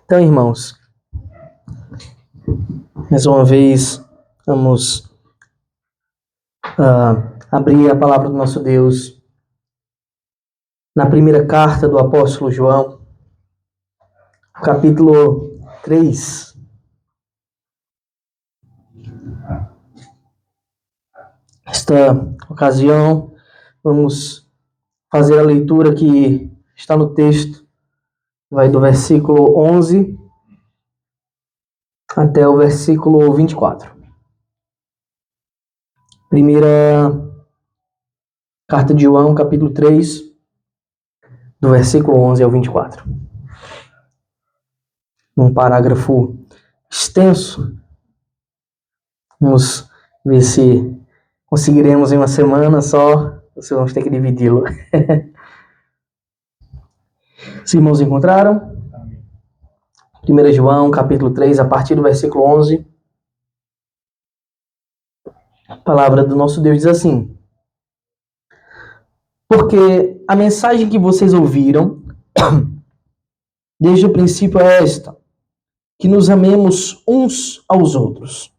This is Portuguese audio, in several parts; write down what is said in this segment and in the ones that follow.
Então, irmãos, mais uma vez, vamos abrir a palavra do nosso Deus na primeira carta do apóstolo João, capítulo 3. Esta ocasião, vamos fazer a leitura que está no texto, vai do versículo 11 até o versículo 24. Primeira carta de João, capítulo 3, do versículo 11 ao 24. Um parágrafo extenso. Vamos ver se conseguiremos em uma semana só, ou se vamos ter que dividi-lo. Os irmãos encontraram? 1 João, capítulo 3, a partir do versículo 11. A palavra do nosso Deus diz assim: porque a mensagem que vocês ouviram desde o princípio é esta, que nos amemos uns aos outros.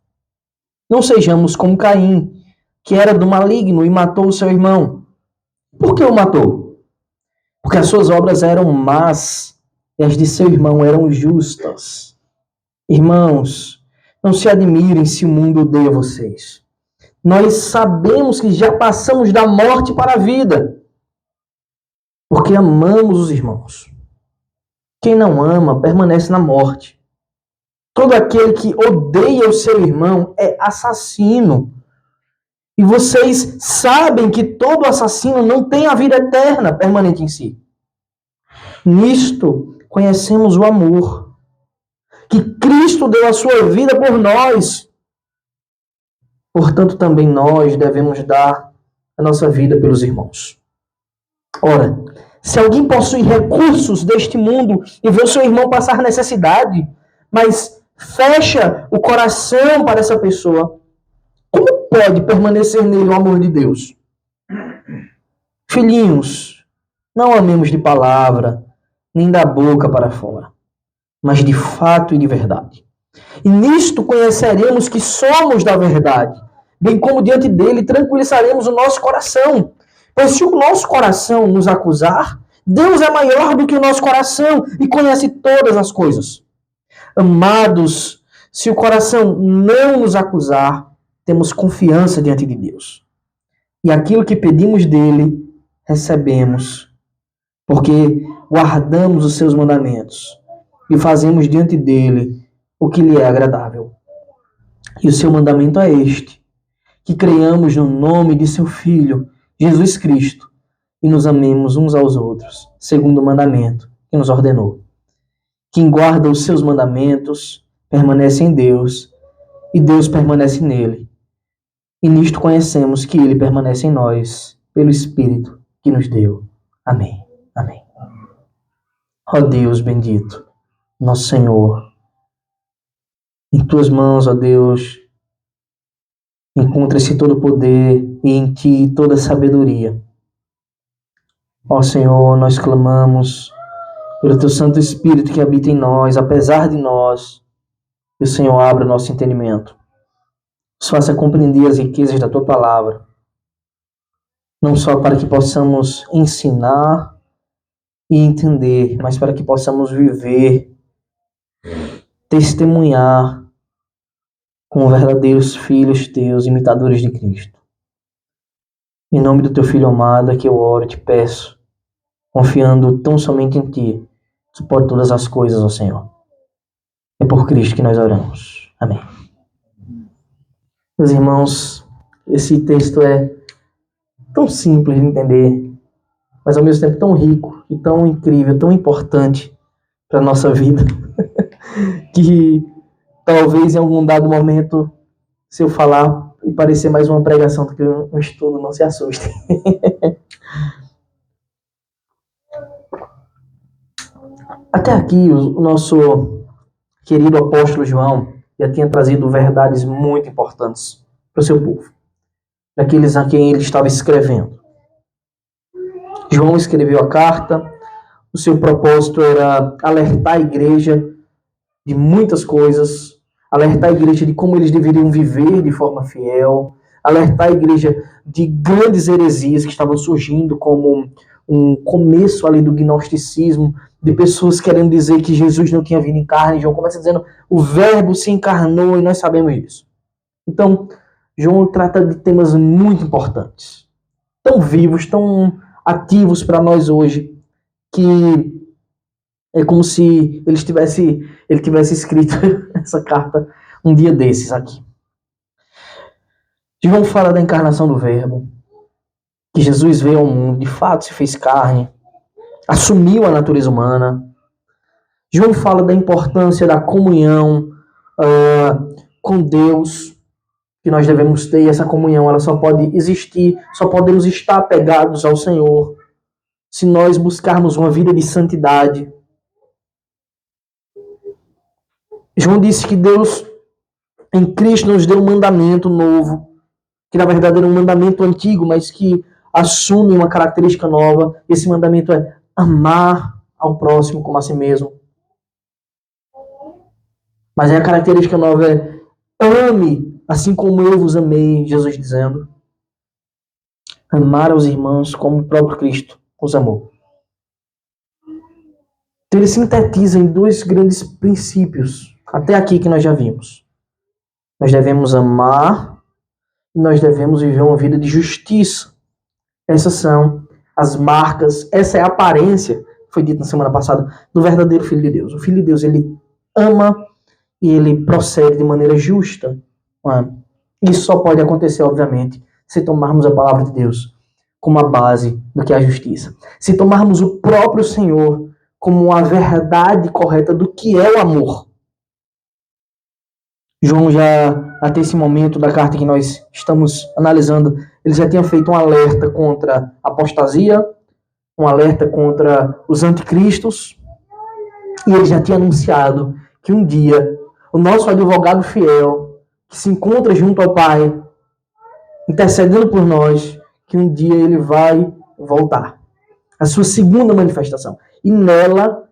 Não sejamos como Caim, que era do maligno e matou o seu irmão. Por que o matou? Porque as suas obras eram más e as de seu irmão eram justas. Irmãos, não se admirem se o mundo odeia vocês. Nós sabemos que já passamos da morte para a vida, porque amamos os irmãos. Quem não ama permanece na morte. Todo aquele que odeia o seu irmão é assassino. E vocês sabem que todo assassino não tem a vida eterna permanente em si. Nisto conhecemos o amor, que Cristo deu a sua vida por nós. Portanto, também nós devemos dar a nossa vida pelos irmãos. Ora, se alguém possui recursos deste mundo e vê o seu irmão passar necessidade, mas fecha o coração para essa pessoa, como pode permanecer nele o amor de Deus? Filhinhos, não amemos de palavra, nem da boca para fora, mas de fato e de verdade. E nisto conheceremos que somos da verdade, bem como diante dele tranquilizaremos o nosso coração. Pois se o nosso coração nos acusar, Deus é maior do que o nosso coração e conhece todas as coisas. Amados, se o coração não nos acusar, temos confiança diante de Deus. E aquilo que pedimos dele, recebemos, porque guardamos os seus mandamentos e fazemos diante dele o que lhe é agradável. E o seu mandamento é este, que creiamos no nome de seu Filho, Jesus Cristo, e nos amemos uns aos outros, segundo o mandamento que nos ordenou. Quem guarda os seus mandamentos permanece em Deus, e Deus permanece nele. E nisto conhecemos que ele permanece em nós, pelo Espírito que nos deu. Amém. Amém. Ó Deus bendito, nosso Senhor, em tuas mãos, ó Deus, encontra-se todo o poder e em ti toda a sabedoria. Ó Senhor, nós clamamos pelo teu Santo Espírito que habita em nós, apesar de nós, que o Senhor abra o nosso entendimento. Nos faça compreender as riquezas da tua palavra, não só para que possamos ensinar e entender, mas para que possamos viver, testemunhar como verdadeiros filhos teus, imitadores de Cristo. Em nome do teu Filho amado é que eu oro e te peço, confiando tão somente em ti, suporte todas as coisas, ó Senhor. É por Cristo que nós oramos. Amém. Meus irmãos, esse texto é tão simples de entender, mas ao mesmo tempo tão rico e tão incrível, tão importante para a nossa vida, que talvez em algum dado momento, se eu falar e parecer mais uma pregação do que um estudo, não se assuste. Até aqui, o nosso querido apóstolo João já tinha trazido verdades muito importantes para o seu povo, daqueles a quem ele estava escrevendo. João escreveu a carta O seu propósito era alertar a igreja de muitas coisas, alertar a igreja de como eles deveriam viver de forma fiel, alertar a igreja de grandes heresias que estavam surgindo, como um começo ali do gnosticismo, de pessoas querendo dizer que Jesus não tinha vindo em carne. João começa dizendo, o verbo se encarnou e nós sabemos disso. Então, João trata de temas muito importantes, tão vivos, tão ativos para nós hoje, que é como se ele tivesse escrito essa carta um dia desses aqui. João fala da encarnação do Verbo, que Jesus veio ao mundo, de fato se fez carne, assumiu a natureza humana. João fala da importância da comunhão com Deus, que nós devemos ter, e essa comunhão ela só pode existir, só podemos estar apegados ao Senhor se nós buscarmos uma vida de santidade. João disse que Deus, em Cristo, nos deu um mandamento novo, que na verdade era um mandamento antigo, mas que assume uma característica nova. Esse mandamento é amar ao próximo como a si mesmo. Mas a característica nova é ame assim como eu vos amei, Jesus dizendo. Amar aos irmãos como o próprio Cristo os amou. Então ele sintetiza em dois grandes princípios, até aqui que nós já vimos. Nós devemos amar e nós devemos viver uma vida de justiça. Essas são as marcas, essa é a aparência, foi dito na semana passada, do verdadeiro Filho de Deus. O Filho de Deus, ele ama e ele procede de maneira justa. Isso só pode acontecer, obviamente, se tomarmos a palavra de Deus como a base do que é a justiça. Se tomarmos o próprio Senhor como a verdade correta do que é o amor. João já, até esse momento da carta que nós estamos analisando, ele já tinha feito um alerta contra a apostasia, um alerta contra os anticristos, e ele já tinha anunciado que um dia o nosso advogado fiel, que se encontra junto ao Pai, intercedendo por nós, que um dia ele vai voltar. A sua segunda manifestação. E nela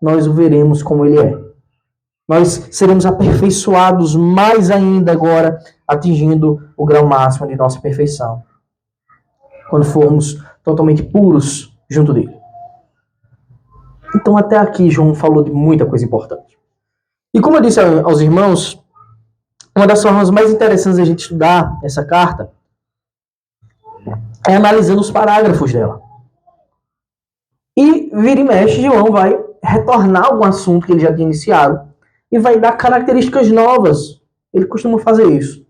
nós o veremos como ele é. Nós seremos aperfeiçoados mais ainda agora, atingindo o grau máximo de nossa perfeição. Quando formos totalmente puros junto dele. Então até aqui João falou de muita coisa importante. E como eu disse aos irmãos, uma das formas mais interessantes de a gente estudar essa carta é analisando os parágrafos dela. E vira e mexe, João vai retornar algum assunto que ele já tinha iniciado e vai dar características novas. Ele costuma fazer isso.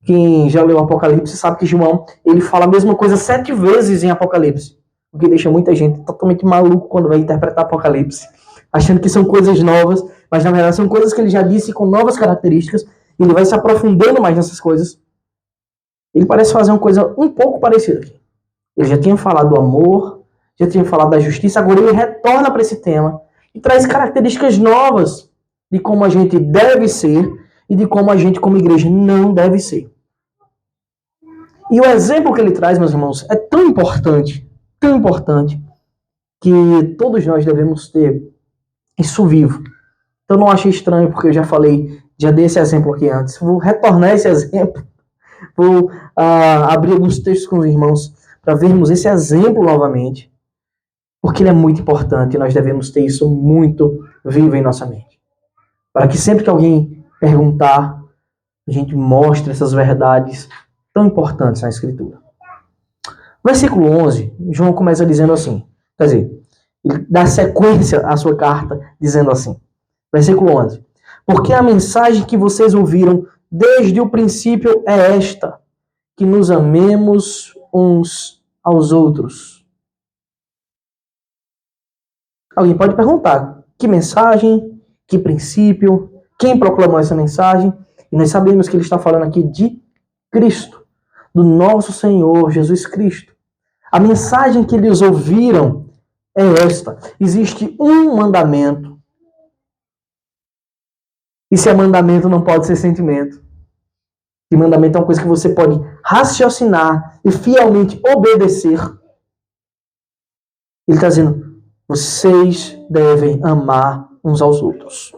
Quem já leu Apocalipse sabe que João ele fala a mesma coisa 7 vezes em Apocalipse, o que deixa muita gente totalmente maluco quando vai interpretar Apocalipse, achando que são coisas novas, mas na verdade são coisas que ele já disse com novas características, e ele vai se aprofundando mais nessas coisas. Ele parece fazer uma coisa um pouco parecida aqui. Ele já tinha falado do amor, já tinha falado da justiça, agora ele retorna para esse tema e traz características novas de como a gente deve ser e de como a gente, como igreja, não deve ser. E o exemplo que ele traz, meus irmãos, é tão importante, que todos nós devemos ter isso vivo. Então não achei estranho, porque eu já dei esse exemplo aqui antes. Vou retornar esse exemplo, vou abrir alguns textos com os irmãos para vermos esse exemplo novamente, porque ele é muito importante e nós devemos ter isso muito vivo em nossa mente. Para que sempre que alguém perguntar, a gente mostre essas verdades tão importantes na Escritura. Versículo 11, João começa dizendo assim, quer dizer, ele dá sequência à sua carta dizendo assim, versículo 11, porque a mensagem que vocês ouviram desde o princípio é esta, que nos amemos uns aos outros. Alguém pode perguntar, que mensagem, que princípio, quem proclamou essa mensagem? E nós sabemos que ele está falando aqui de Cristo, do nosso Senhor Jesus Cristo. A mensagem que eles ouviram é esta. Existe um mandamento. E se é mandamento, não pode ser sentimento. E mandamento é uma coisa que você pode raciocinar e fielmente obedecer. Ele está dizendo, Vocês devem amar uns aos outros.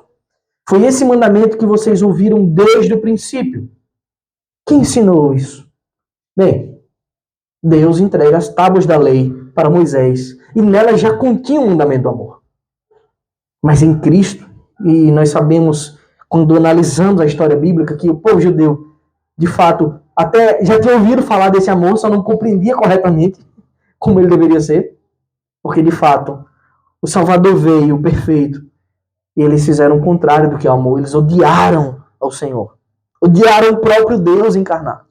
Foi esse mandamento que vocês ouviram desde o princípio. Quem ensinou isso? Bem, Deus entrega as tábuas da lei para Moisés e nela já continha o mandamento do amor. Mas em Cristo, e nós sabemos, quando analisamos a história bíblica, que o povo judeu, de fato, até já tinha ouvido falar desse amor, só não compreendia corretamente como ele deveria ser, porque de fato, o Salvador veio, o perfeito, e eles fizeram o contrário do que é o amor, eles odiaram ao Senhor, odiaram o próprio Deus encarnado.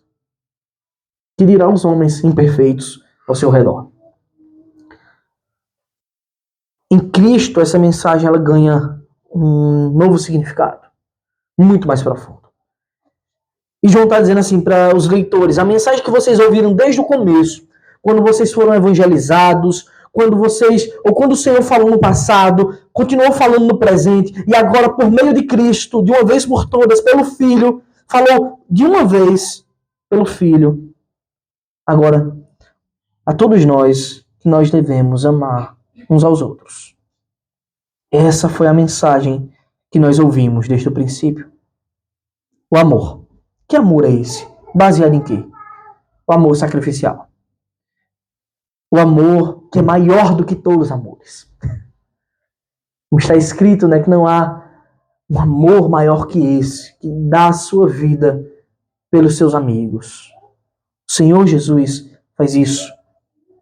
Que dirá os homens imperfeitos ao seu redor. Em Cristo, essa mensagem ela ganha um novo significado, muito mais profundo. E João está dizendo assim para os leitores, a mensagem que vocês ouviram desde o começo, quando vocês foram evangelizados, quando o Senhor falou no passado, continuou falando no presente, e agora por meio de Cristo, de uma vez por todas, pelo Filho, falou de uma vez pelo Filho. Agora, a todos nós, que nós devemos amar uns aos outros. Essa foi a mensagem que nós ouvimos desde o princípio. O amor. Que amor é esse? Baseado em quê? O amor sacrificial. O amor que é maior do que todos os amores. Como está escrito, né, que não há um amor maior que esse, que dá a sua vida pelos seus amigos. O Senhor Jesus faz isso.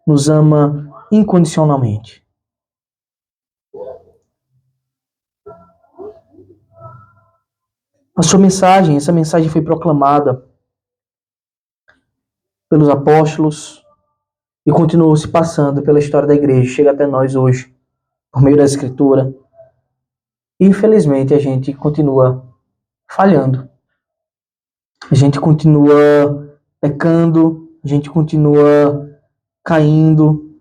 Nos ama incondicionalmente. A sua mensagem, essa mensagem foi proclamada pelos apóstolos e continuou se passando pela história da igreja, chega até nós hoje, por meio da Escritura. E, infelizmente, a gente continua falhando. A gente continua pecando, a gente continua caindo.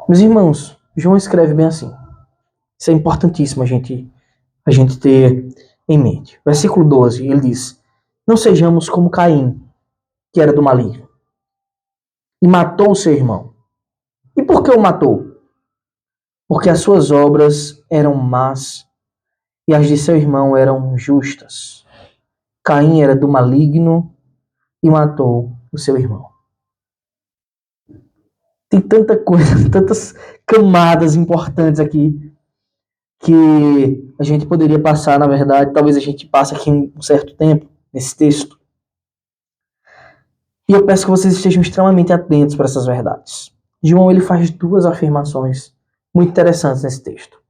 Meus irmãos, João escreve bem assim. Isso é importantíssimo a gente ter em mente. Versículo 12, ele diz: não sejamos como Caim, que era do maligno, e matou seu irmão. E por que o matou? Porque as suas obras eram más e as de seu irmão eram justas. Caim era do maligno e matou o seu irmão. Tem tanta coisa, tantas camadas importantes aqui que a gente poderia passar, na verdade, talvez a gente passe aqui um certo tempo nesse texto. E eu peço que vocês estejam extremamente atentos para essas verdades. João ele faz duas afirmações muito interessantes nesse texto.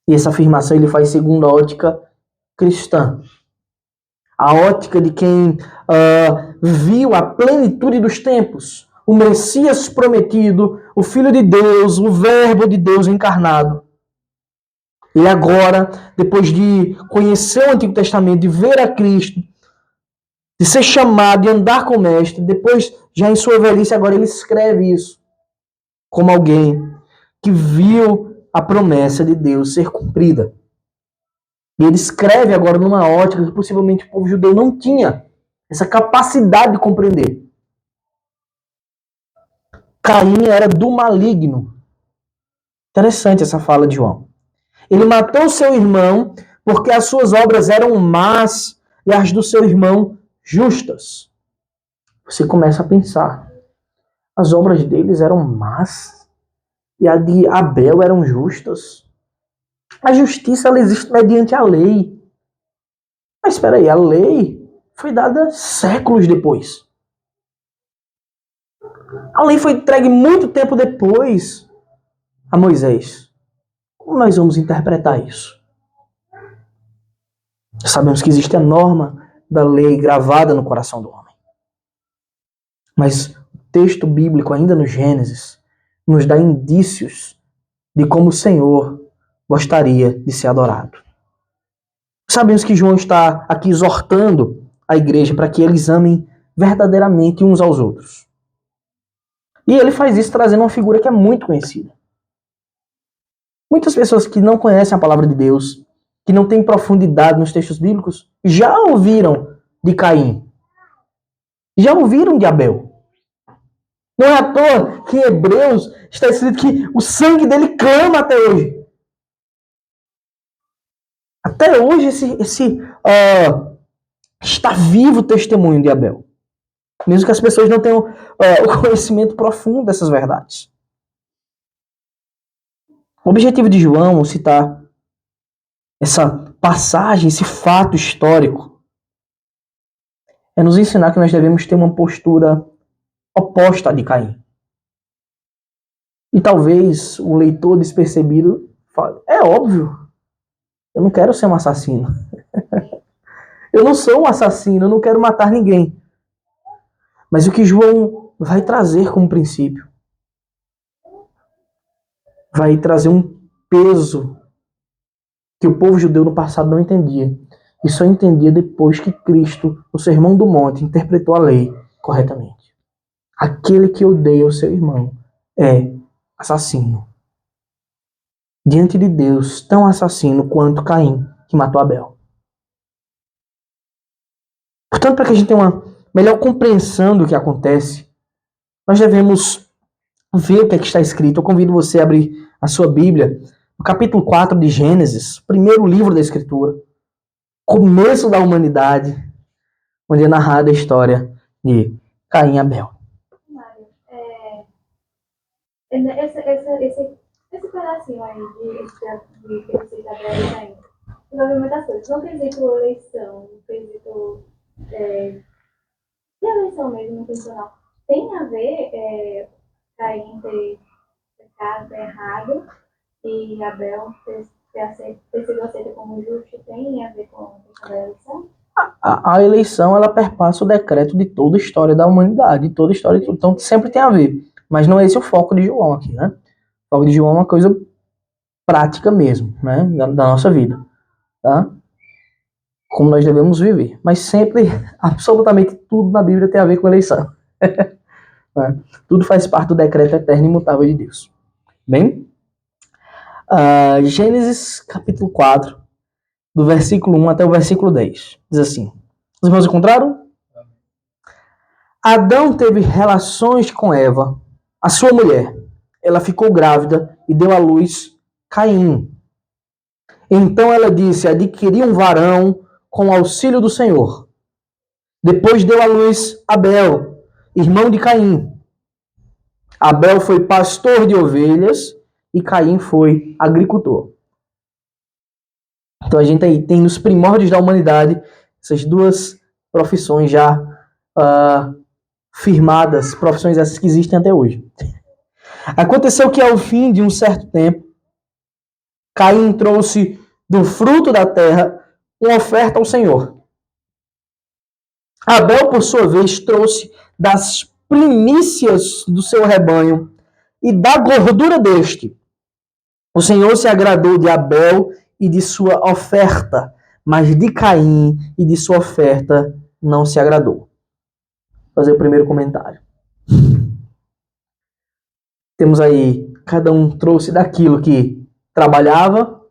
E essa afirmação ele faz segundo a ótica cristã. A ótica de quem viu a plenitude dos tempos, o Messias prometido, o Filho de Deus, o Verbo de Deus encarnado. E agora, depois de conhecer o Antigo Testamento, de ver a Cristo, de ser chamado, de andar com o Mestre, depois, já em sua velhice, agora ele escreve isso como alguém que viu a promessa de Deus ser cumprida. E ele escreve agora numa ótica que possivelmente o povo judeu não tinha essa capacidade de compreender. Caim era do maligno. Interessante essa fala de João. Ele matou seu irmão porque as suas obras eram más e as do seu irmão justas. Você começa a pensar. As obras deles eram más e a de Abel eram justas. A justiça ela existe mediante a lei. Mas espera aí, a lei foi dada séculos depois. A lei foi entregue muito tempo depois a Moisés. Como nós vamos interpretar isso? Sabemos que existe a norma da lei gravada no coração do homem. Mas o texto bíblico, ainda no Gênesis, nos dá indícios de como o Senhor gostaria de ser adorado. Sabemos que João está aqui exortando a igreja para que eles amem verdadeiramente uns aos outros. E ele faz isso trazendo uma figura que é muito conhecida. Muitas pessoas que não conhecem a palavra de Deus, que não têm profundidade nos textos bíblicos, já ouviram de Caim. Já ouviram de Abel. Não é à toa que em Hebreus está escrito que o sangue dele clama até hoje. Até hoje está vivo o testemunho de Abel. Mesmo que as pessoas não tenham o conhecimento profundo dessas verdades. O objetivo de João citar essa passagem, esse fato histórico, é nos ensinar que nós devemos ter uma postura oposta à de Caim. E talvez o leitor despercebido fale, é óbvio, eu não quero ser um assassino. Eu não sou um assassino, eu não quero matar ninguém. Mas o que João vai trazer como princípio vai trazer um peso que o povo judeu no passado não entendia. E só entendia depois que Cristo, no Sermão do Monte, interpretou a lei corretamente. Aquele que odeia o seu irmão é assassino. Diante de Deus, tão assassino quanto Caim, que matou Abel. Portanto, para que a gente tenha uma melhor compreensão do que acontece, nós devemos ver o que é que está escrito. Eu convido você a abrir a sua Bíblia, no capítulo 4 de Gênesis, primeiro livro da Escritura, começo da humanidade, onde é narrada a história de Caim e Abel. Mário, esse pedacinho aí de que você está vendo aí, envolve muitas coisas. No quesito eleição, no quesito de eleição mesmo, no personal, tem a ver Caim ter pecado, errado, e Abel ter sido aceito como justo, tem a ver com a eleição? A eleição, ela perpassa o decreto de toda a história da humanidade, de toda a história de tudo. Então, sempre tem a ver. Mas não é esse o foco de João aqui, né? O foco de João é uma coisa prática mesmo, né? Da nossa vida, tá? Como nós devemos viver. Mas sempre, absolutamente tudo na Bíblia tem a ver com eleição. Né? Tudo faz parte do decreto eterno e imutável de Deus. Bem? Gênesis capítulo 4, do versículo 1 até o versículo 10. Diz assim. Os irmãos encontraram? Adão teve relações com Eva, a sua mulher. Ela ficou grávida e deu à luz Caim. Então ela disse, adquiri um varão com o auxílio do Senhor. Depois deu à luz Abel, irmão de Caim. Abel foi pastor de ovelhas e Caim foi agricultor. Então a gente aí tem nos primórdios da humanidade essas duas profissões já firmadas, profissões essas que existem até hoje. Aconteceu que ao fim de um certo tempo, Caim trouxe do fruto da terra uma oferta ao Senhor. Abel, por sua vez, trouxe das primícias do seu rebanho e da gordura deste. O Senhor se agradou de Abel e de sua oferta, mas de Caim e de sua oferta não se agradou. Vou fazer o primeiro comentário. Temos aí, cada um trouxe daquilo que trabalhava.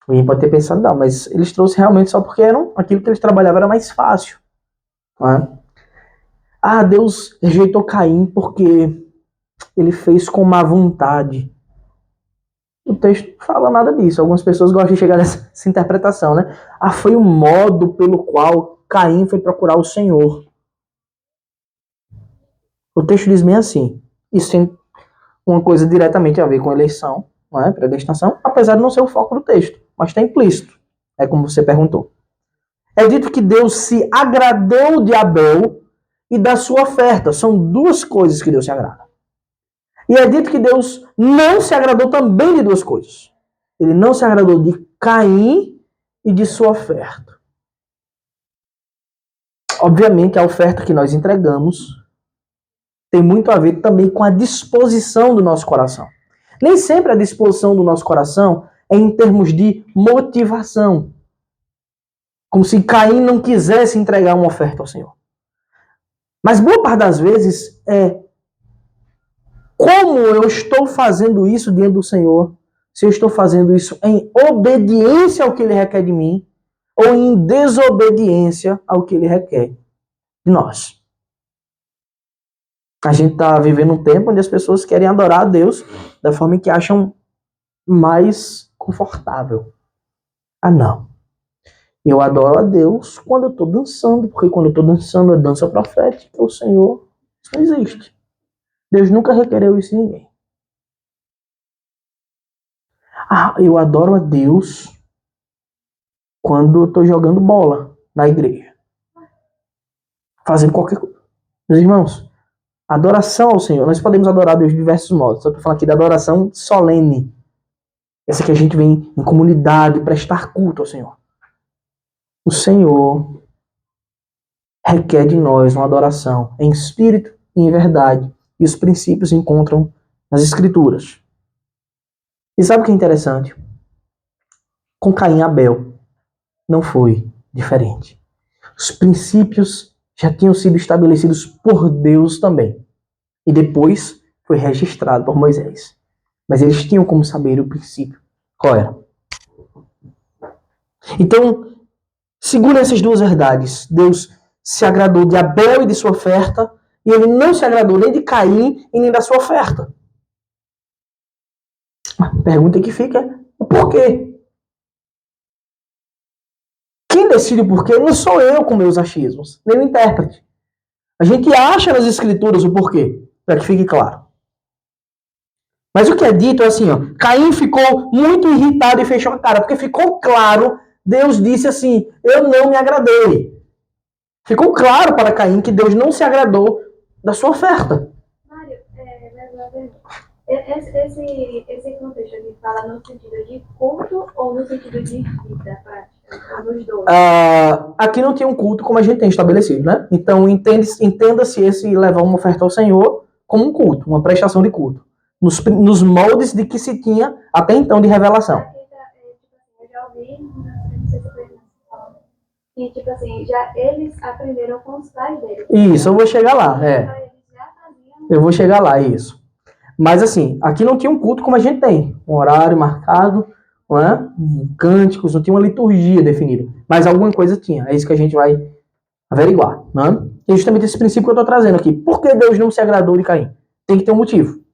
Alguém pode ter pensado, não, mas eles trouxeram realmente só porque aquilo que eles trabalhavam era mais fácil. Não é? Deus rejeitou Caim porque ele fez com má vontade. O texto não fala nada disso. Algumas pessoas gostam de chegar nessa interpretação, né? Foi o modo pelo qual Caim foi procurar o Senhor. O texto diz bem assim. Isso tem uma coisa diretamente a ver com eleição, não é? Predestinação, apesar de não ser o foco do texto, mas está implícito. É como você perguntou. É dito que Deus se agradou de Abel e da sua oferta. São duas coisas que Deus se agrada. E é dito que Deus não se agradou também de duas coisas. Ele não se agradou de Caim e de sua oferta. Obviamente, a oferta que nós entregamos tem muito a ver também com a disposição do nosso coração. Nem sempre a disposição do nosso coração é em termos de motivação. Como se Caim não quisesse entregar uma oferta ao Senhor. Mas boa parte das vezes é como eu estou fazendo isso diante do Senhor, se eu estou fazendo isso em obediência ao que Ele requer de mim, ou em desobediência ao que Ele requer de nós. A gente está vivendo um tempo onde as pessoas querem adorar a Deus da forma que acham mais confortável. Ah, não. Eu adoro a Deus quando eu estou dançando, porque quando eu estou dançando a dança profética, o Senhor, isso não existe. Deus nunca requereu isso em ninguém. Ah, eu adoro a Deus quando eu estou jogando bola na igreja. Fazendo qualquer coisa. Meus irmãos, adoração ao Senhor, nós podemos adorar a Deus de diversos modos. Eu estou falando aqui da adoração solene. Essa que a gente vem em comunidade prestar culto ao Senhor. O Senhor requer de nós uma adoração em espírito e em verdade. E os princípios se encontram nas Escrituras. E sabe o que é interessante? Com Caim e Abel não foi diferente. Os princípios já tinham sido estabelecidos por Deus também. E depois foi registrado por Moisés. Mas eles tinham como saber o princípio. Qual era? Então, segundo essas duas verdades, Deus se agradou de Abel e de sua oferta, e ele não se agradou nem de Caim e nem da sua oferta. A pergunta que fica é o porquê? Quem decide o porquê não sou eu com meus achismos, nem o intérprete. A gente acha nas escrituras o porquê, para que fique claro. Mas o que é dito é assim, ó, Caim ficou muito irritado e fechou a cara, porque ficou claro, Deus disse assim, eu não me agradei. Ficou claro para Caim que Deus não se agradou da sua oferta. Mário, esse contexto aqui fala no sentido de culto ou no sentido de vida prática? Nos dois. Aqui não tinha um culto como a gente tem estabelecido, né? Então entenda-se esse levar uma oferta ao Senhor como um culto, uma prestação de culto. Nos moldes de que se tinha até então de revelação. Eu já ouvi, não sei se foi e tipo assim, já eles aprenderam com os pais deles. Isso, eu vou chegar lá, Eu vou chegar lá, isso. Mas assim, aqui não tinha um culto como a gente tem, um horário marcado, não é? Cânticos, não tinha uma liturgia definida, mas alguma coisa tinha. É isso que a gente vai averiguar, não é? E é justamente esse princípio que eu estou trazendo aqui. Por que Deus não se agradou de Caim? Tem que ter um motivo.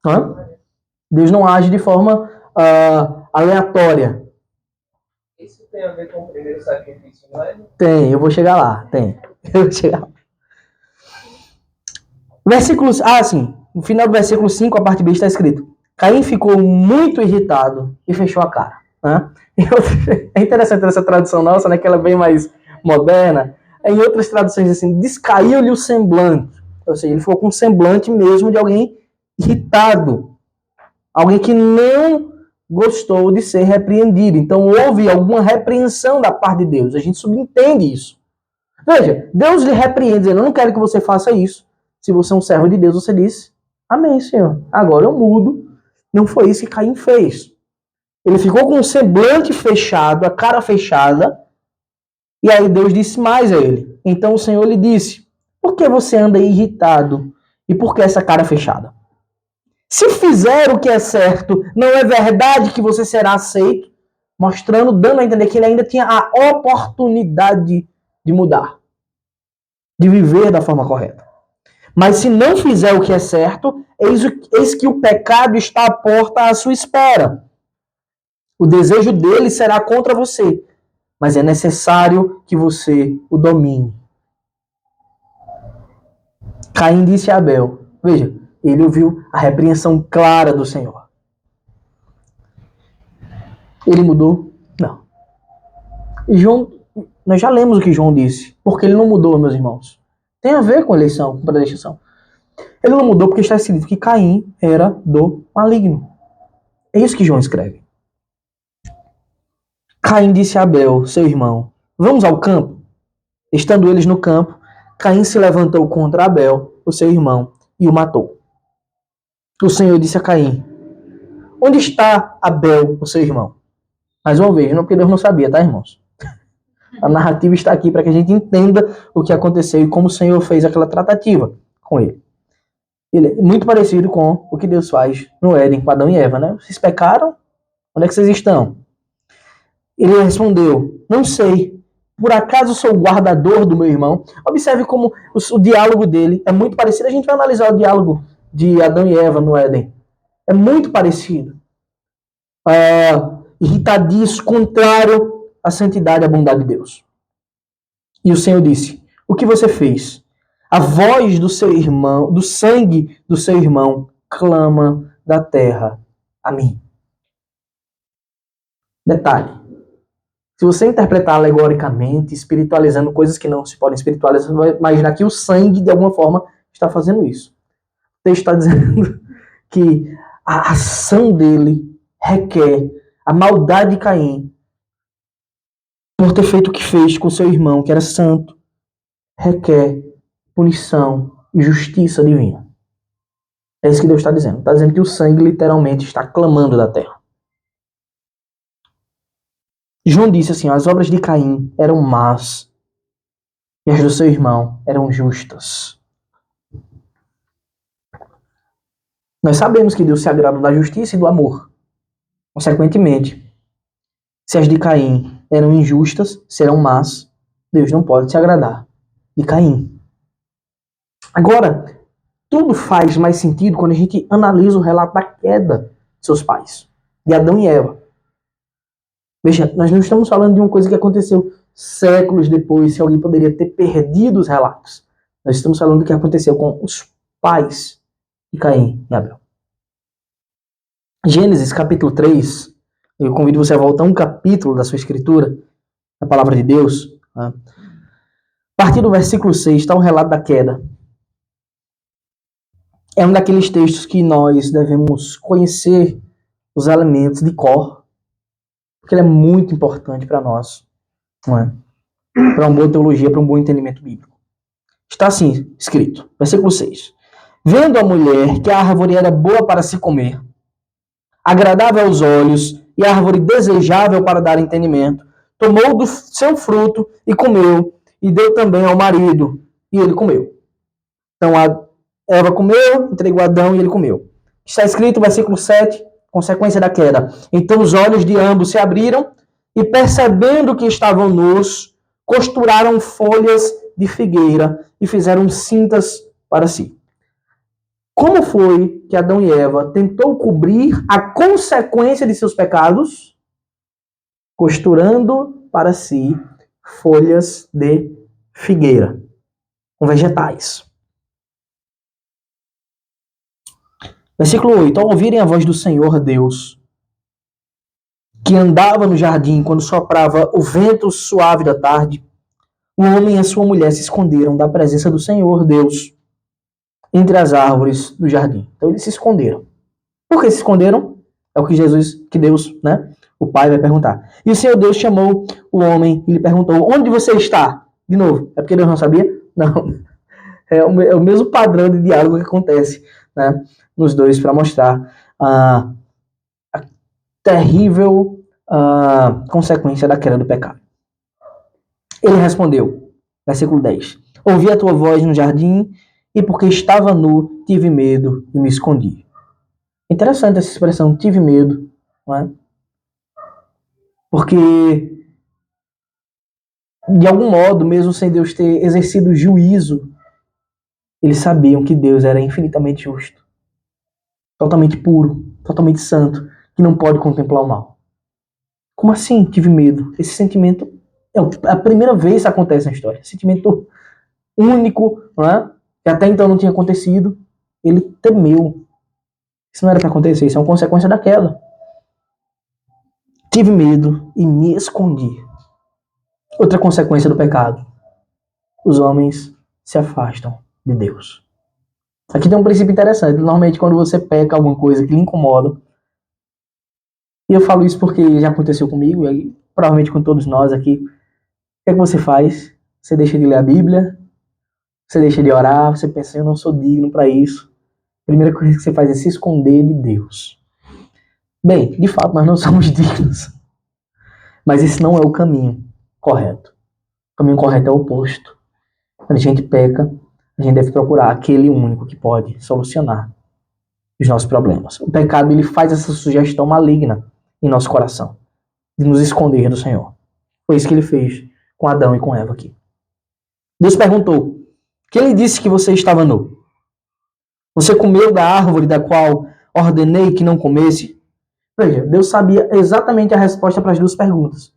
Não é? Deus não age de forma aleatória. Isso tem a ver com o primeiro sacrifício, não é? Tem, eu vou chegar lá. Eu vou chegar lá. Versículo, sim. No final do versículo 5, a parte B está escrito: Caim ficou muito irritado e fechou a cara. Né? É interessante essa tradução nossa, né? Que ela é bem mais moderna. Em outras traduções, assim, descaiu-lhe o semblante. Ou seja, ele ficou com o semblante mesmo de alguém irritado. Alguém que não gostou de ser repreendido. Então, houve alguma repreensão da parte de Deus. A gente subentende isso. Veja, Deus lhe repreende, dizendo, eu não quero que você faça isso. Se você é um servo de Deus, você disse, amém, Senhor. Agora eu mudo. Não foi isso que Caim fez. Ele ficou com o semblante fechado, a cara fechada, e aí Deus disse mais a ele. Então o Senhor lhe disse, por que você anda irritado? E por que essa cara fechada? Se fizer o que é certo, não é verdade que você será aceito? Mostrando, dando a entender que ele ainda tinha a oportunidade de mudar. De viver da forma correta. Mas se não fizer o que é certo, eis que o pecado está à porta à sua espera. O desejo dele será contra você, mas é necessário que você o domine. Caim disse a Abel, veja, ele ouviu a repreensão clara do Senhor. Ele mudou? Não. E João, nós já lemos o que João disse, porque ele não mudou, meus irmãos. Tem a ver com eleição, com predestinação. Ele não mudou porque está escrito que Caim era do maligno. É isso que João escreve. Caim disse a Abel, seu irmão, vamos ao campo? Estando eles no campo, Caim se levantou contra Abel, o seu irmão, e o matou. O Senhor disse a Caim, onde está Abel, o seu irmão? Mais uma vez, não porque Deus não sabia, tá, irmãos? A narrativa está aqui para que a gente entenda o que aconteceu e como o Senhor fez aquela tratativa com ele. Ele é muito parecido com o que Deus faz no Éden com Adão e Eva, né? Vocês pecaram? Onde é que vocês estão? Ele respondeu, não sei, Por acaso sou o guardador do meu irmão? Observe como o diálogo dele é muito parecido. A gente vai analisar o diálogo de Adão e Eva no Éden. É muito parecido. Irritadiço, contrário à santidade e à bondade de Deus. E o Senhor disse: o que você fez? A voz do seu irmão, do sangue do seu irmão, clama da terra a mim. Detalhe. Se você interpretar alegoricamente, espiritualizando coisas que não se podem espiritualizar, você vai imaginar que o sangue, de alguma forma, está fazendo isso. O texto está dizendo que a ação dele requer a maldade de Caim por ter feito o que fez com seu irmão, que era santo, requer punição e justiça divina. É isso que Deus está dizendo. Está dizendo que o sangue literalmente está clamando da terra. João disse assim: as obras de Caim eram más e as do seu irmão eram justas. Nós sabemos que Deus se agrada da justiça e do amor. Consequentemente, se as de Caim eram injustas, serão más, Deus não pode se agradar de Caim. Agora, tudo faz mais sentido quando a gente analisa o relato da queda de seus pais, de Adão e Eva. Veja, nós não estamos falando de uma coisa que aconteceu séculos depois, se alguém poderia ter perdido os relatos. Nós estamos falando do que aconteceu com os pais de Caim e Abel. Gênesis capítulo 3, eu convido você a voltar um capítulo da sua escritura, da palavra de Deus. A partir do versículo 6 está o relato da queda. É um daqueles textos que nós devemos conhecer os elementos de cor, porque ele é muito importante para nós, não é? Para uma boa teologia, para um bom entendimento bíblico. Está assim escrito, versículo 6. Vendo a mulher que a árvore era boa para se comer, agradável aos olhos e árvore desejável para dar entendimento, tomou do seu fruto e comeu, e deu também ao marido, e ele comeu. Então a Eva comeu, entregou a Adão e ele comeu. Está escrito, versículo 7, consequência da queda. Então os olhos de ambos se abriram e, percebendo que estavam nus, costuraram folhas de figueira e fizeram cintas para si. Como foi que Adão e Eva tentou cobrir a consequência de seus pecados? Costurando para si folhas de figueira, com vegetais. Versículo 8. Ao ouvirem a voz do Senhor Deus, que andava no jardim quando soprava o vento suave da tarde, o homem e a sua mulher se esconderam da presença do Senhor Deus entre as árvores do jardim. Então eles se esconderam. Por que se esconderam? É o que Deus, né? O pai vai perguntar. E o Senhor Deus chamou o homem e lhe perguntou: onde você está? De novo, é porque Deus não sabia? Não. É o mesmo padrão de diálogo que acontece, né, nos dois, para mostrar a terrível consequência da queda do pecado. Ele respondeu, versículo 10. Ouvi a tua voz no jardim e porque estava nu, tive medo e me escondi. Interessante essa expressão, tive medo, não é? Porque, de algum modo, mesmo sem Deus ter exercido juízo, eles sabiam que Deus era infinitamente justo, totalmente puro, totalmente santo, que não pode contemplar o mal. Como assim tive medo? Esse sentimento é a primeira vez que acontece na história. Sentimento único, não é? Que até então não tinha acontecido. Ele temeu. Isso não era para acontecer, isso é uma consequência da queda. Tive medo e me escondi. Outra consequência do pecado. Os homens se afastam de Deus. Aqui tem um princípio interessante. Normalmente quando você peca alguma coisa que lhe incomoda, e eu falo isso porque já aconteceu comigo, e provavelmente com todos nós aqui, o que é que você faz? Você deixa de ler a Bíblia, você deixa de orar, você pensa, eu não sou digno para isso. A primeira coisa que você faz é se esconder de Deus. Bem, de fato nós não somos dignos, mas esse não é o caminho correto. O caminho correto é o oposto. Quando a gente peca, a gente deve procurar aquele único que pode solucionar os nossos problemas. O pecado, ele faz essa sugestão maligna em nosso coração, de nos esconder do Senhor. Foi isso que ele fez com Adão e com Eva aqui. Deus perguntou: quem lhe disse que você estava nu? Você comeu da árvore da qual ordenei que não comesse? Veja, Deus sabia exatamente a resposta para as duas perguntas,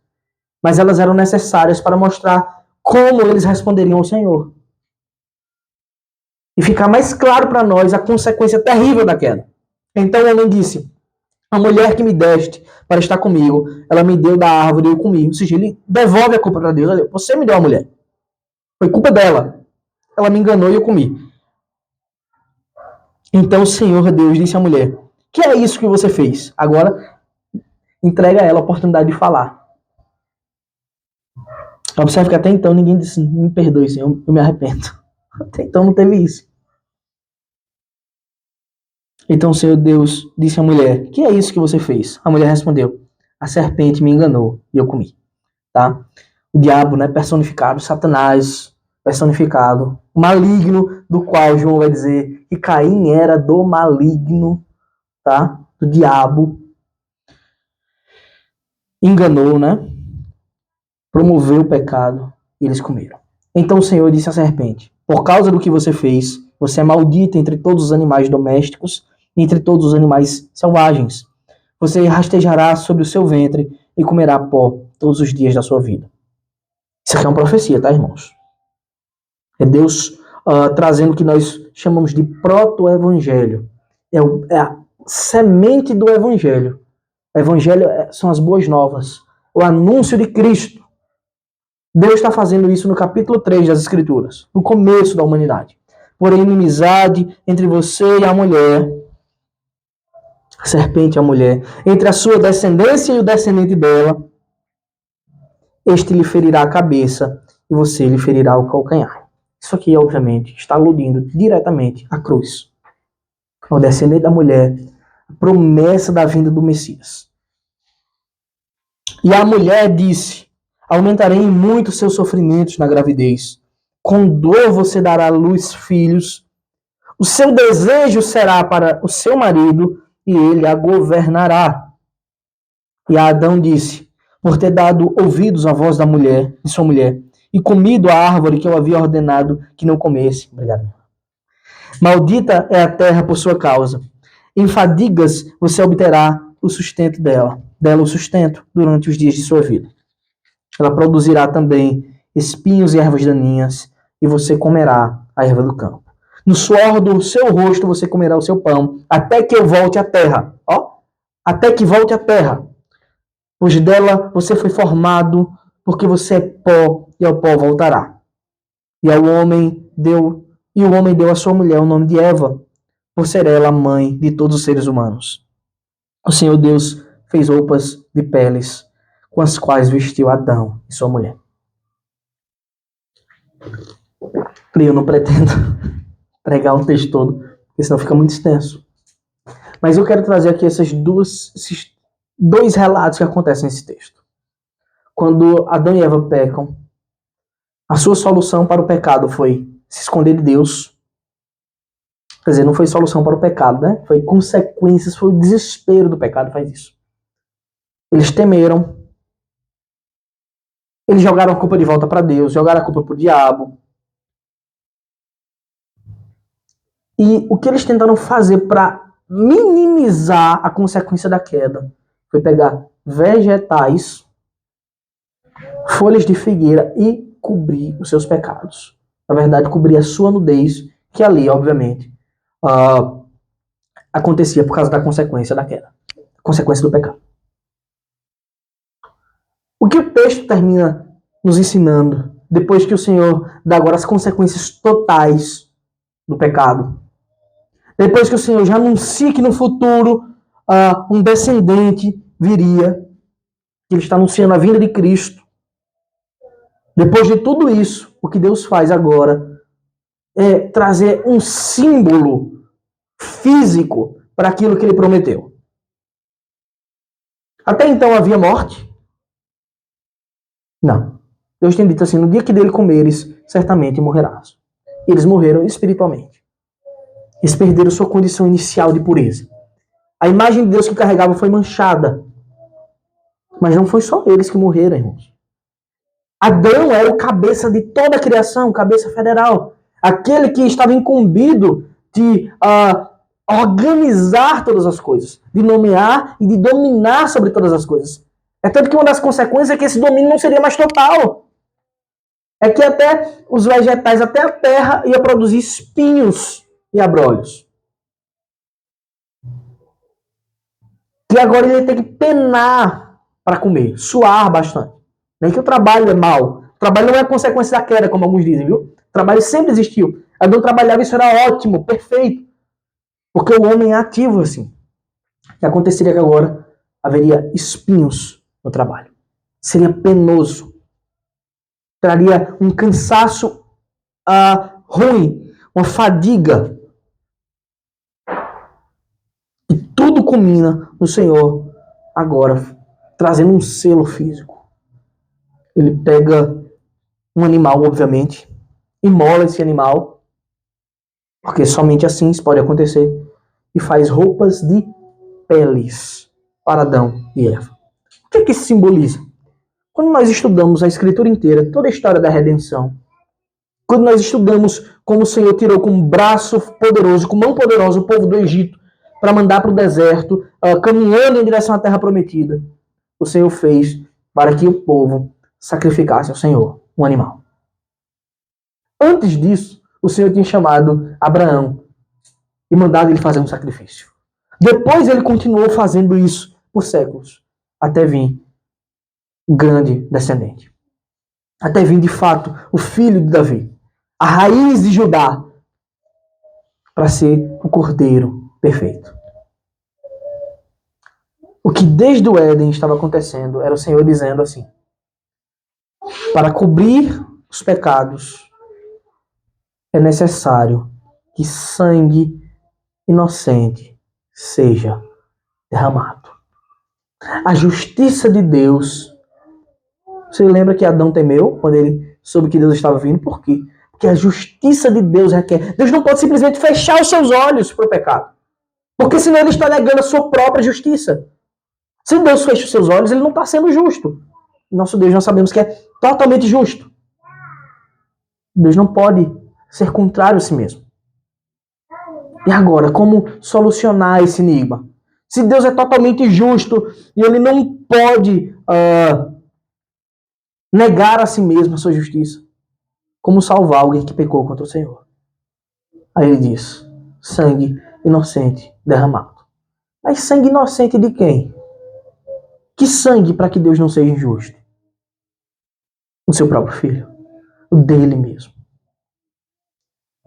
mas elas eram necessárias para mostrar como eles responderiam ao Senhor. E ficar mais claro para nós a consequência terrível da queda. Então o homem disse: a mulher que me deste para estar comigo, ela me deu da árvore e eu comi. Ou seja, ele devolve a culpa para Deus. Olha, você me deu a mulher. Foi culpa dela. Ela me enganou e eu comi. Então o Senhor Deus disse à mulher: que é isso que você fez? Agora, entrega a ela a oportunidade de falar. Observe que até então ninguém disse: me perdoe, Senhor, eu me arrependo. Até então não teve isso. Então o Senhor Deus disse à mulher: que é isso que você fez? A mulher respondeu: a serpente me enganou e eu comi. Tá? O diabo, né, personificado, Satanás personificado, o maligno, do qual João vai dizer que Caim era do maligno, tá? Do diabo. Enganou, né? Promoveu o pecado e eles comeram. Então o Senhor disse à serpente: por causa do que você fez, você é maldita entre todos os animais domésticos e entre todos os animais selvagens. Você rastejará sobre o seu ventre e comerá pó todos os dias da sua vida. Isso aqui é uma profecia, tá, irmãos? É Deus trazendo o que nós chamamos de proto-evangelho. É a semente do evangelho. O evangelho são as boas novas. O anúncio de Cristo. Deus está fazendo isso no capítulo 3 das Escrituras, no começo da humanidade. Porém, inimizade entre você e a mulher, a serpente e a mulher, entre a sua descendência e o descendente dela, este lhe ferirá a cabeça e você lhe ferirá o calcanhar. Isso aqui, obviamente, está aludindo diretamente à cruz. Ao descendente da mulher, a promessa da vinda do Messias. E a mulher disse: aumentarei em muito seus sofrimentos na gravidez. Com dor você dará à luz filhos. O seu desejo será para o seu marido e ele a governará. E Adão disse: por ter dado ouvidos à voz da mulher, de sua mulher, e comido a árvore que eu havia ordenado que não comesse. Obrigado. Maldita é a terra por sua causa. Em fadigas você obterá o sustento dela o sustento durante os dias de sua vida. Ela produzirá também espinhos e ervas daninhas, e você comerá a erva do campo. No suor do seu rosto você comerá o seu pão, até que eu volte à terra. Ó, até que volte à terra. Pois dela você foi formado, porque você é pó, e ao pó voltará. E o homem deu à sua mulher o nome de Eva, por ser ela a mãe de todos os seres humanos. O Senhor Deus fez roupas de peles, com as quais vestiu Adão e sua mulher. Eu não pretendo pregar o texto todo, porque senão fica muito extenso. Mas eu quero trazer aqui esses dois relatos que acontecem nesse texto. Quando Adão e Eva pecam, a sua solução para o pecado foi se esconder de Deus. Quer dizer, não foi solução para o pecado, né? Foi consequências, foi o desespero do pecado, faz isso. Eles temeram. Eles jogaram a culpa de volta para Deus, jogaram a culpa para o diabo. E o que eles tentaram fazer para minimizar a consequência da queda foi pegar vegetais, folhas de figueira e cobrir os seus pecados. Na verdade, cobrir a sua nudez, que ali, obviamente, acontecia por causa da consequência da queda, consequência do pecado. O que o texto termina nos ensinando, depois que o Senhor dá agora as consequências totais do pecado, depois que o Senhor já anuncia que no futuro um descendente viria, que ele está anunciando a vinda de Cristo, depois de tudo isso, o que Deus faz agora é trazer um símbolo físico para aquilo que ele prometeu. Até então havia morte? Não. Deus tem dito assim: no dia que dele comeres, certamente morrerás. E eles morreram espiritualmente. Eles perderam sua condição inicial de pureza. A imagem de Deus que carregavam foi manchada. Mas não foi só eles que morreram, irmãos. Adão era o cabeça de toda a criação, cabeça federal. Aquele que estava incumbido de organizar todas as coisas, de nomear e de dominar sobre todas as coisas. É tanto que uma das consequências é que esse domínio não seria mais total. É que até os vegetais, até a terra, ia produzir espinhos e abrolhos. E agora ele tem que penar para comer, suar bastante. Nem que o trabalho é mau. O trabalho não é consequência da queda, como alguns dizem, viu? O trabalho sempre existiu. Adão trabalhava e isso era ótimo, perfeito. Porque o homem é ativo assim. O que aconteceria que agora haveria espinhos no trabalho. Seria penoso. Traria um cansaço ruim, uma fadiga. E tudo culmina no Senhor agora, trazendo um selo físico. Ele pega um animal, obviamente, imola esse animal, porque somente assim isso pode acontecer, e faz roupas de peles para Adão e Eva. O que é que isso simboliza? Quando nós estudamos a Escritura inteira, toda a história da redenção, quando nós estudamos como o Senhor tirou com um braço poderoso, com mão poderosa o povo do Egito para mandar para o deserto, caminhando em direção à terra prometida, o Senhor fez para que o povo sacrificasse ao Senhor um animal. Antes disso, o Senhor tinha chamado Abraão e mandado ele fazer um sacrifício. Depois ele continuou fazendo isso por séculos, até vir o grande descendente. Até vir, de fato, o filho de Davi, a raiz de Judá, para ser o cordeiro perfeito. O que desde o Éden estava acontecendo era o Senhor dizendo assim: para cobrir os pecados é necessário que sangue inocente seja derramado. A justiça de Deus. Você lembra que Adão temeu quando ele soube que Deus estava vindo? Por quê? Porque a justiça de Deus requer. Deus não pode simplesmente fechar os seus olhos para o pecado. Porque senão ele está negando a sua própria justiça. Se Deus fecha os seus olhos, ele não está sendo justo. Nosso Deus, nós sabemos que é totalmente justo. Deus não pode ser contrário a si mesmo. E agora, como solucionar esse enigma? Se Deus é totalmente justo e ele não pode negar a si mesmo a sua justiça, como salvar alguém que pecou contra o Senhor? Aí ele diz: sangue inocente derramado. Mas sangue inocente de quem? Que sangue para que Deus não seja injusto? O seu próprio filho. O dele mesmo.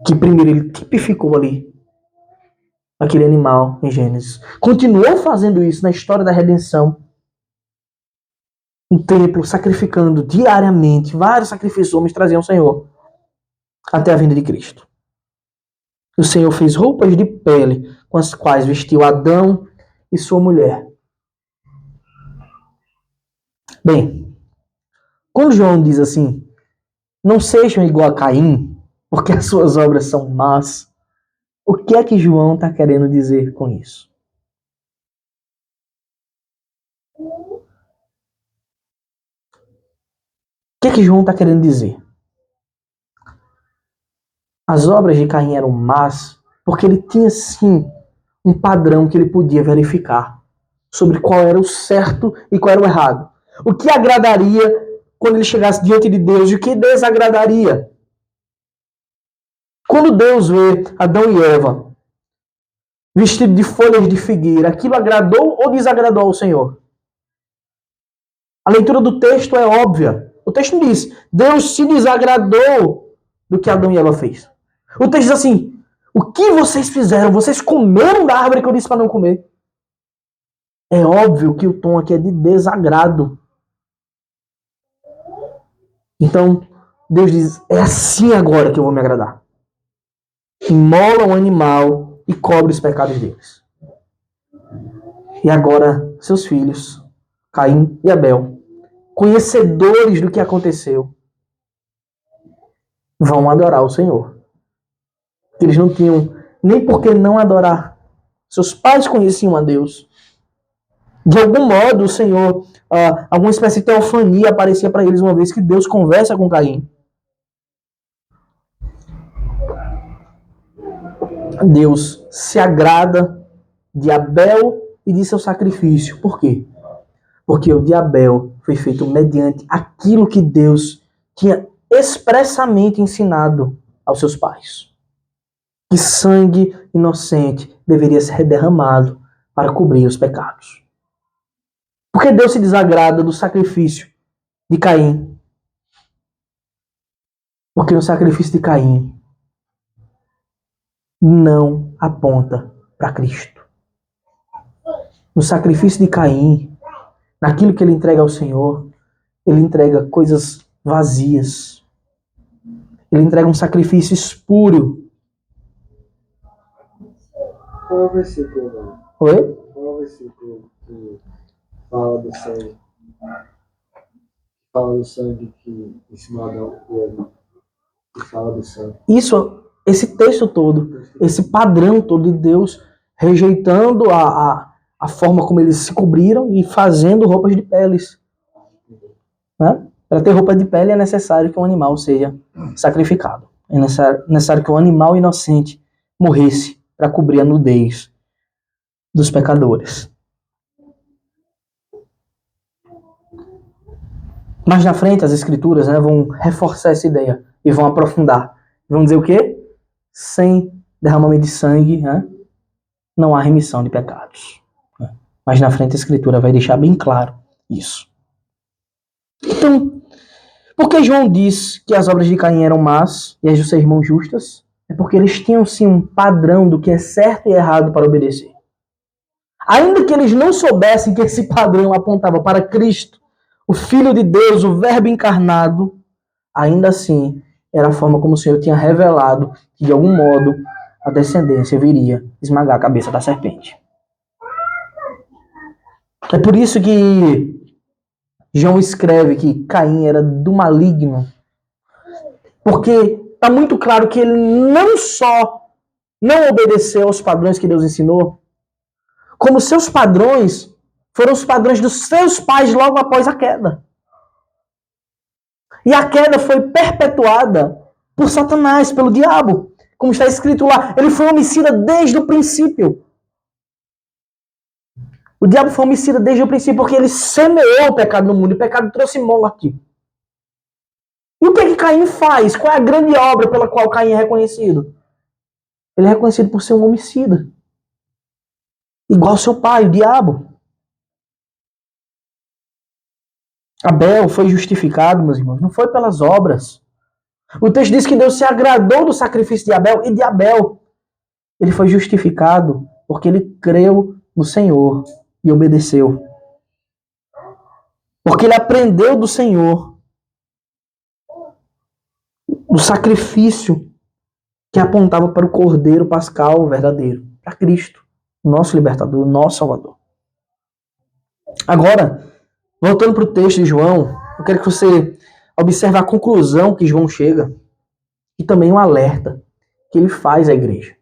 Que primeiro ele tipificou ali aquele animal em Gênesis. Continuou fazendo isso na história da redenção. Um templo sacrificando diariamente. Vários sacrifícios homens traziam ao Senhor. Até a vinda de Cristo. O Senhor fez roupas de pele com as quais vestiu Adão e sua mulher. Bem, quando João diz assim: não sejam igual a Caim, porque as suas obras são más, o que é que João está querendo dizer com isso? O que é que João está querendo dizer? As obras de Caim eram más porque ele tinha sim um padrão que ele podia verificar sobre qual era o certo e qual era o errado. O que agradaria quando ele chegasse diante de Deus e o que desagradaria. Quando Deus vê Adão e Eva vestidos de folhas de figueira, aquilo agradou ou desagradou ao Senhor? A leitura do texto é óbvia. O texto diz: Deus se desagradou do que Adão e Eva fez. O texto diz assim: o que vocês fizeram? Vocês comeram da árvore que eu disse para não comer. É óbvio que o tom aqui é de desagrado. Então, Deus diz: é assim agora que eu vou me agradar. Imola um animal e cobre os pecados deles. E agora, seus filhos, Caim e Abel, conhecedores do que aconteceu, vão adorar o Senhor. Eles não tinham nem por que não adorar. Seus pais conheciam a Deus. De algum modo, o Senhor, alguma espécie de teofania aparecia para eles uma vez que Deus conversa com Caim. Deus se agrada de Abel e de seu sacrifício. Por quê? Porque o de Abel foi feito mediante aquilo que Deus tinha expressamente ensinado aos seus pais. Que sangue inocente deveria ser derramado para cobrir os pecados. Por que Deus se desagrada do sacrifício de Caim? Porque o sacrifício de Caim não aponta para Cristo. No sacrifício de Caim, naquilo que ele entrega ao Senhor, ele entrega coisas vazias. Ele entrega um sacrifício espúrio. Qual é o versículo, mano? Oi? Qual é o versículo que fala do sangue? Fala do sangue que ensinou Adão e Eva. Que fala do sangue. Esse texto todo, esse padrão todo de Deus rejeitando a forma como eles se cobriram e fazendo roupas de peles. Né? Para ter roupa de pele é necessário que um animal seja sacrificado. É necessário que um animal inocente morresse para cobrir a nudez dos pecadores. Mais na frente, as escrituras, né, vão reforçar essa ideia e vão aprofundar. Vão dizer o quê? Sem derramamento de sangue, né, não há remissão de pecados. Mas na frente a escritura vai deixar bem claro isso. Então, por que João diz que as obras de Caim eram más e as do seu irmão justas? É porque eles tinham sim um padrão do que é certo e errado para obedecer. Ainda que eles não soubessem que esse padrão apontava para Cristo, o Filho de Deus, o Verbo encarnado, ainda assim era a forma como o Senhor tinha revelado que, de algum modo, a descendência viria esmagar a cabeça da serpente. É por isso que João escreve que Caim era do maligno, porque está muito claro que ele não só não obedeceu aos padrões que Deus ensinou, como seus padrões foram os padrões dos seus pais logo após a queda. E a queda foi perpetuada por Satanás, pelo diabo. Como está escrito lá, ele foi homicida desde o princípio. O diabo foi homicida desde o princípio porque ele semeou o pecado no mundo. E o pecado trouxe morte. E o que Caim faz? Qual é a grande obra pela qual Caim é reconhecido? Ele é reconhecido por ser um homicida. Igual seu pai, o diabo. Abel foi justificado, meus irmãos, não foi pelas obras. O texto diz que Deus se agradou do sacrifício de Abel, e de Abel ele foi justificado porque ele creu no Senhor e obedeceu. Porque ele aprendeu do Senhor o sacrifício que apontava para o Cordeiro Pascal verdadeiro, para Cristo, nosso libertador, nosso Salvador. Agora, voltando para o texto de João, eu quero que você observe a conclusão que João chega e também um alerta que ele faz à igreja.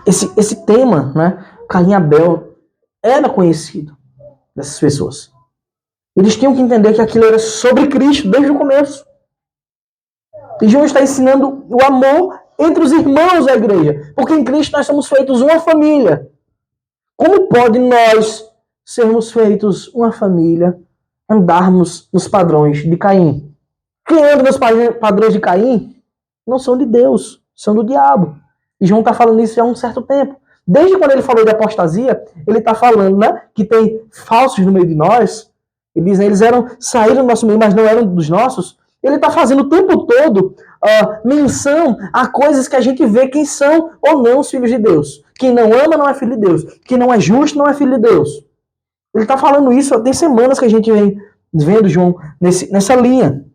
Esse tema, né, Caim e Abel, era conhecido dessas pessoas. Eles tinham que entender que aquilo era sobre Cristo desde o começo. E João está ensinando o amor entre os irmãos da igreja, porque em Cristo nós somos feitos uma família. Como pode nós sermos feitos uma família, andarmos nos padrões de Caim? Quem anda nos padrões de Caim não são de Deus, são do diabo. E João está falando isso já há um certo tempo. Desde quando ele falou de apostasia, ele está falando, né, que tem falsos no meio de nós. Ele diz, eles saíram do nosso meio, mas não eram dos nossos. Ele está fazendo o tempo todo menção a coisas que a gente vê quem são ou não os filhos de Deus. Quem não ama não é filho de Deus. Quem não é justo não é filho de Deus. Ele está falando isso, tem semanas que a gente vem vendo João nessa linha.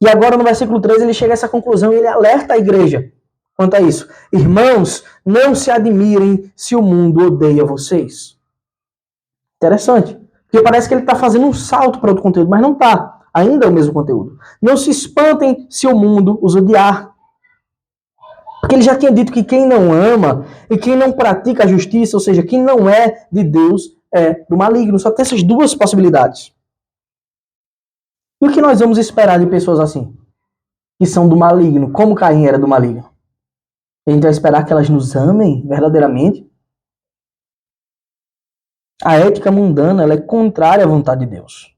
E agora no versículo 13 ele chega a essa conclusão e ele alerta a igreja quanto a isso. Irmãos, não se admirem se o mundo odeia vocês. Interessante. Porque parece que ele está fazendo um salto para outro conteúdo, mas não está. Ainda é o mesmo conteúdo. Não se espantem se o mundo os odiar. Porque ele já tinha dito que quem não ama e quem não pratica a justiça, ou seja, quem não é de Deus, é do maligno. Só tem essas duas possibilidades. E o que nós vamos esperar de pessoas assim? Que são do maligno, como Caim era do maligno? A gente vai esperar que elas nos amem verdadeiramente? A ética mundana ela é contrária à vontade de Deus.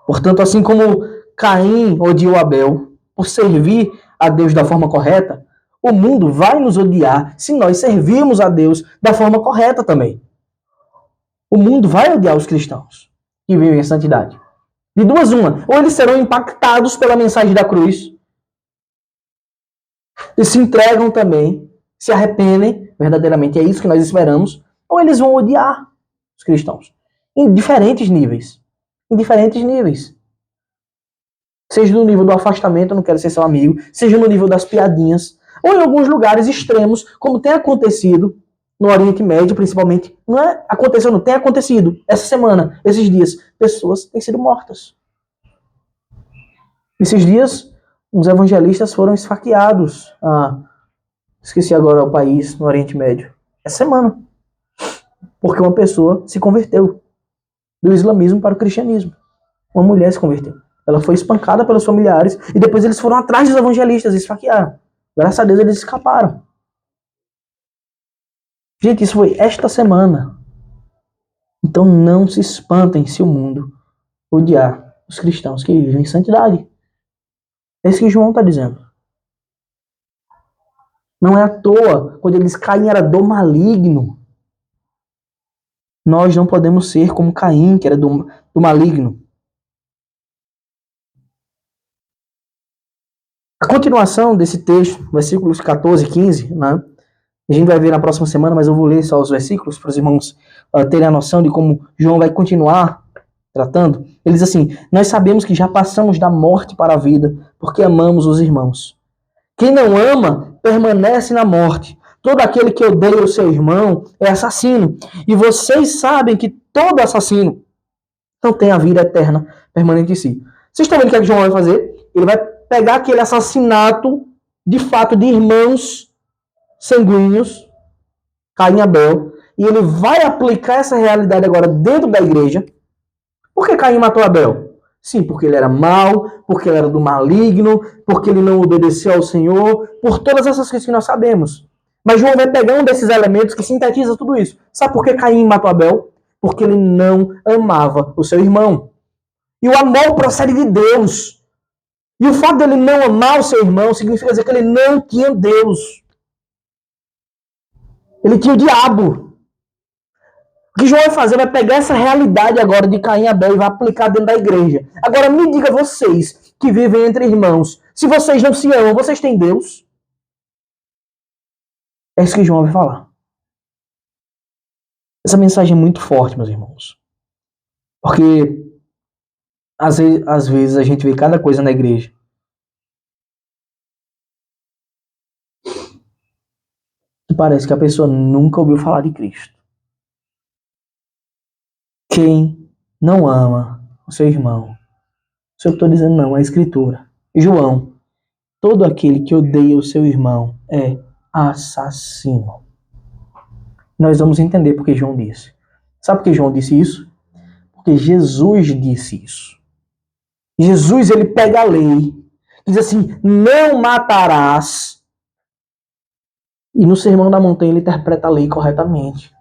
Portanto, assim como Caim odiou Abel por servir a Deus da forma correta, o mundo vai nos odiar se nós servirmos a Deus da forma correta também. O mundo vai odiar os cristãos que vivem em santidade. De duas uma, ou eles serão impactados pela mensagem da cruz e se entregam também, se arrependem, verdadeiramente é isso que nós esperamos, ou eles vão odiar os cristãos em diferentes níveis. Em diferentes níveis. Seja no nível do afastamento, eu não quero ser seu amigo, seja no nível das piadinhas, ou em alguns lugares extremos, como tem acontecido no Oriente Médio, principalmente. Não é aconteceu, não tem acontecido. Essa semana, esses dias, pessoas têm sido mortas. Esses dias, uns evangelistas foram esfaqueados. Esqueci agora o país no Oriente Médio. Essa semana. Porque uma pessoa se converteu do islamismo para o cristianismo. Uma mulher se converteu. Ela foi espancada pelos familiares e depois eles foram atrás dos evangelistas e esfaquearam. Graças a Deus eles escaparam. Gente, isso foi esta semana. Então não se espantem se o mundo odiar os cristãos que vivem em santidade. É isso que João está dizendo. Não é à toa, quando eles Caim era do maligno. Nós não podemos ser como Caim, que era do maligno. A continuação desse texto, versículos 14 e 15, né? A gente vai ver na próxima semana, mas eu vou ler só os versículos para os irmãos terem a noção de como João vai continuar tratando. Ele diz assim: nós sabemos que já passamos da morte para a vida, porque amamos os irmãos. Quem não ama, permanece na morte. Todo aquele que odeia o seu irmão é assassino. E vocês sabem que todo assassino não tem a vida eterna permanente em si. Vocês estão vendo o que João vai fazer? Ele vai pegar aquele assassinato, de fato, de irmãos sanguíneos, Caim e Abel, e ele vai aplicar essa realidade agora dentro da igreja. Por que Caim matou Abel? Sim, porque ele era mau, porque ele era do maligno, porque ele não obedeceu ao Senhor, por todas essas coisas que nós sabemos. Mas João vai pegar um desses elementos que sintetiza tudo isso. Sabe por que Caim matou Abel? Porque ele não amava o seu irmão. E o amor procede de Deus. E o fato dele não amar o seu irmão significa dizer que ele não tinha Deus. Ele tinha o diabo. O que João vai fazer vai pegar essa realidade agora de Caim e Abel e vai aplicar dentro da igreja. Agora me diga vocês que vivem entre irmãos, se vocês não se amam, vocês têm Deus? É isso que João vai falar. Essa mensagem é muito forte, meus irmãos. Porque às vezes a gente vê cada coisa na igreja. E parece que a pessoa nunca ouviu falar de Cristo. Quem não ama o seu irmão, isso eu estou dizendo não, é a Escritura. João, todo aquele que odeia o seu irmão é assassino. Nós vamos entender porque João disse. Sabe por que João disse isso? Porque Jesus disse isso. Jesus, ele pega a lei, diz assim, não matarás. E no Sermão da Montanha ele interpreta a lei corretamente.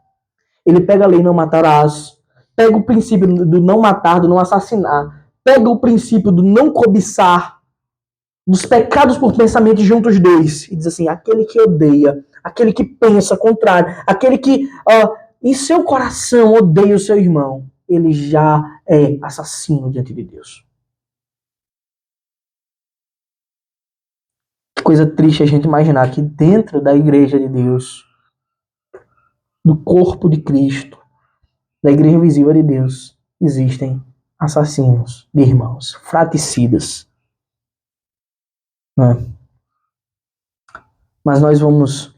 Ele pega a lei, não matarás, pega o princípio do não matar, do não assassinar, pega o princípio do não cobiçar, dos pecados por pensamento juntos os dois, e diz assim, aquele que odeia, aquele que pensa contrário, aquele que em seu coração odeia o seu irmão, ele já é assassino diante de Deus. Que coisa triste a gente imaginar que dentro da igreja de Deus, do corpo de Cristo, da igreja visível de Deus, existem assassinos de irmãos, fraticidas. Mas nós vamos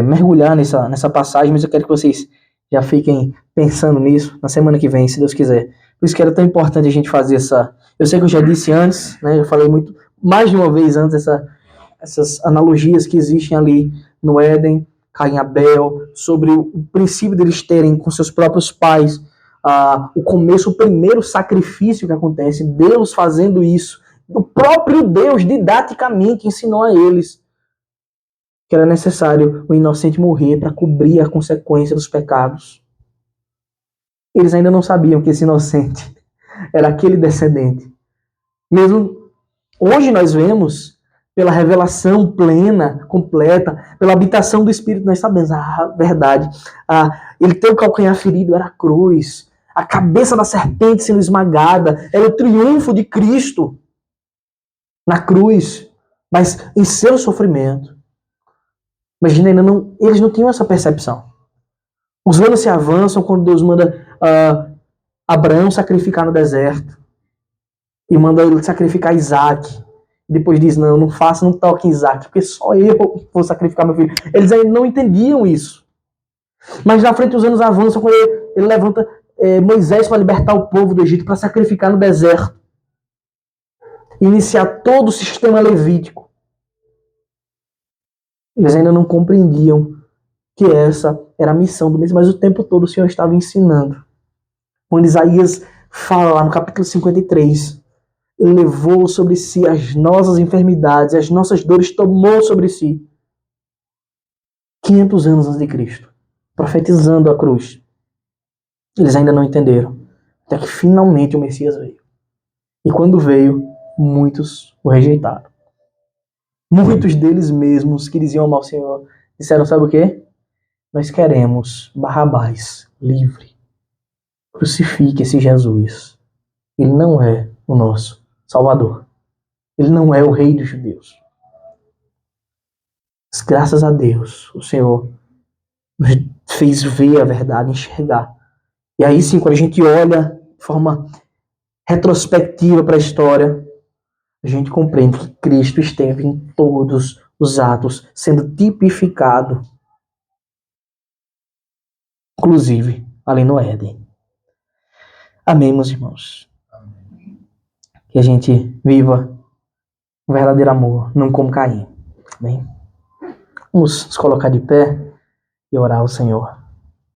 mergulhar nessa passagem, mas eu quero que vocês já fiquem pensando nisso na semana que vem, se Deus quiser. Por isso que era tão importante a gente fazer essa... Eu sei que eu já disse antes, né? Eu falei mais de uma vez antes essas analogias que existem ali no Éden, Caim e Abel, sobre o princípio deles terem com seus próprios pais o começo, o primeiro sacrifício que acontece, Deus fazendo isso. O próprio Deus didaticamente ensinou a eles que era necessário o inocente morrer para cobrir a consequência dos pecados. Eles ainda não sabiam que esse inocente era aquele descendente. Mesmo hoje nós vemos, pela revelação plena, completa, pela habitação do Espírito, nós sabemos a verdade. Ele ter o calcanhar ferido era a cruz. A cabeça da serpente sendo esmagada era o triunfo de Cristo na cruz, mas em seu sofrimento. Imagina, eles não tinham essa percepção. Os anos se avançam quando Deus manda Abraão sacrificar no deserto. E manda ele sacrificar Isaac. Depois diz, não faça, não toque em Isaac, porque só eu vou sacrificar meu filho. Eles ainda não entendiam isso. Mas na frente os anos avançam quando ele levanta Moisés para libertar o povo do Egito, para sacrificar no deserto. Iniciar todo o sistema levítico. Eles ainda não compreendiam que essa era a missão do Messias, mas o tempo todo o Senhor estava ensinando. Quando Isaías fala lá no capítulo 53, ele levou sobre si as nossas enfermidades, as nossas dores, tomou sobre si. 500 anos antes de Cristo, profetizando a cruz. Eles ainda não entenderam, até que finalmente o Messias veio. E quando veio, muitos o rejeitaram. Muitos deles mesmos que diziam ao Senhor, disseram, sabe o quê? Nós queremos Barrabás livre. Crucifique esse Jesus. Ele não é o nosso Salvador. Ele não é o Rei dos Judeus. Mas, graças a Deus, o Senhor nos fez ver a verdade, enxergar. E aí sim, quando a gente olha de forma retrospectiva para a história, a gente compreende que Cristo esteve em todos os atos, sendo tipificado, inclusive ali no Éden. Amém, meus irmãos. Que a gente viva um verdadeiro amor, não como Caim. Amém? Vamos nos colocar de pé e orar ao Senhor.